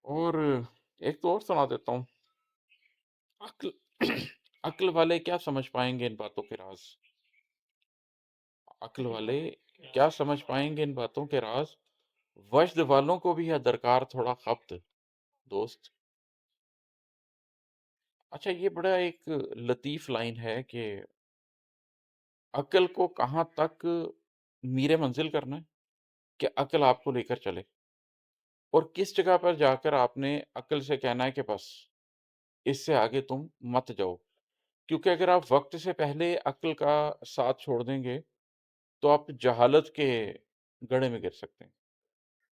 اور एक तो और सुना देता हूँ। अक्ल अक्ल वाले क्या समझ पाएंगे इन बातों के राज। अक्ल वाले क्या समझ पाएंगे इन बातों के राज। वज्द वालों को भी है दरकार थोड़ा खप्त दोस्त। अच्छा, ये बड़ा एक लतीफ लाइन है कि अक्ल को कहाँ तक मीरे मंजिल करना है कि अक्ल आपको लेकर चले, और किस जगह पर जाकर आपने अक्ल से कहना है कि बस इससे आगे तुम मत जाओ। क्योंकि अगर आप वक्त से पहले अक्ल का साथ छोड़ देंगे तो आप जहालत के गड्ढे में गिर सकते हैं,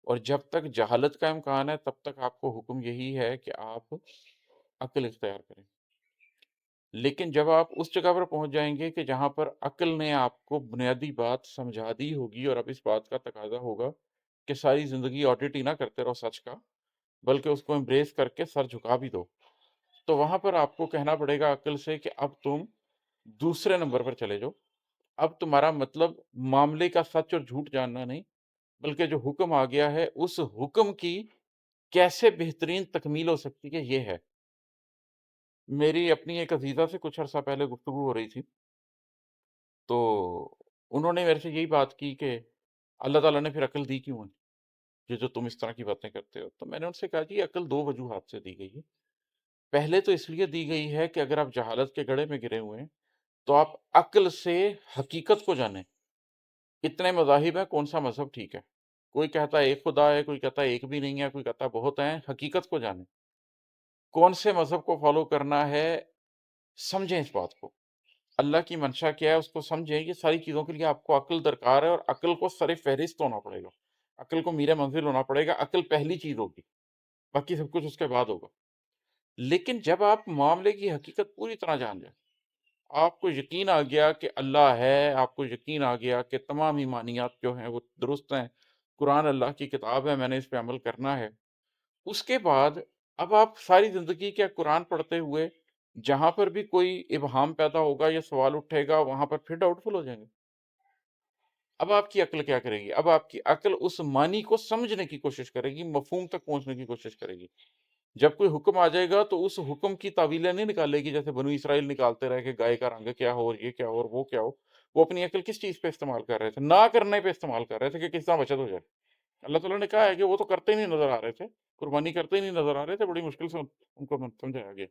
और जब तक जहालत का इम्कान है तब तक आपको हुक्म यही है कि आप अक्ल इख्तियार करें। लेकिन जब आप उस जगह पर पहुंच जाएंगे कि जहां पर अक्ल ने आपको बुनियादी बात समझा दी होगी, और अब इस बात का तकाजा होगा कि सारी जिंदगी ऑडिट ही ना करते रहो सच का, बल्कि उसको एम्ब्रेस करके सर झुका भी दो, तो वहां पर आपको कहना पड़ेगा अक्ल से कि अब तुम दूसरे नंबर पर चले जाओ। अब तुम्हारा मतलब मामले का सच और झूठ जानना नहीं, बल्कि जो हुक्म आ गया है उस हुक्म की कैसे बेहतरीन तकमील हो सकती है ये है। मेरी अपनी एक अजीजा से कुछ अरसा पहले गुफ्तगू हो रही थी, तो उन्होंने मेरे से यही बात की कि अल्लाह ताला ने फिर अक्ल दी क्यों है, ये जो तुम इस तरह की बातें करते हो। तो मैंने उनसे कहा जी, अक्ल दो वजूहात से दी गई है। पहले तो इसलिए दी गई है कि अगर आप जहालत के गड्ढे में गिरे हुए हैं तो आप अक्ल से हकीकत को जानें। इतने मज़ाहिब हैं, कौन सा मज़हब ठीक है। कोई कहता है एक खुदा है, कोई कहता है एक भी नहीं है, कोई कहता है बहुत हैं। हकीकत को जानें, कौन से मज़हब को फॉलो करना है, समझें इस बात को। अल्लाह की मंशा क्या है उसको समझें। ये सारी चीज़ों के लिए आपको अक्ल दरकार है, और अक्ल को सर फ़हरिस्त होना पड़ेगा। अक्ल को मीरे मंजिल होना पड़ेगा। अक्ल पहली चीज़ होगी, बाकी सब कुछ उसके बाद होगा। लेकिन जब आप मामले की हकीकत पूरी तरह जान जाएं, आपको यकीन आ गया कि अल्लाह है, आपको यकीन आ गया कि तमाम ईमानियात जो हैं वो दुरुस्त हैं, कुरान अल्लाह की किताब है, मैंने इस पे अमल करना है। उसके बाद अब आप सारी ज़िंदगी क्या कुरान पढ़ते हुए जहाँ पर भी कोई इब्हाम पैदा होगा या सवाल उठेगा वहाँ पर फिर डाउटफुल हो जाएंगे। अब आपकी अक्ल क्या करेगी? अब आपकी अक्ल उस मानी को समझने की कोशिश करेगी, मफ़हूम तक पहुँचने की कोशिश करेगी। जब कोई हुक्म आ जाएगा तो उस हुक्म की तावीलें नहीं निकालेगी, जैसे बनु इसराइल निकालते रहे कि गाय का रंग क्या हो और ये क्या हो और वो क्या हो। वो अपनी अक्ल किस चीज़ पे इस्तेमाल कर रहे थे? ना करने पे इस्तेमाल कर रहे थे कि किस तरह बचत हो जाए। अल्लाह ताला ने कहा है कि वो तो करते ही नहीं नज़र आ रहे थे, कुर्बानी करते ही नहीं नज़र आ रहे थे, बड़ी मुश्किल से उनको समझाया गया।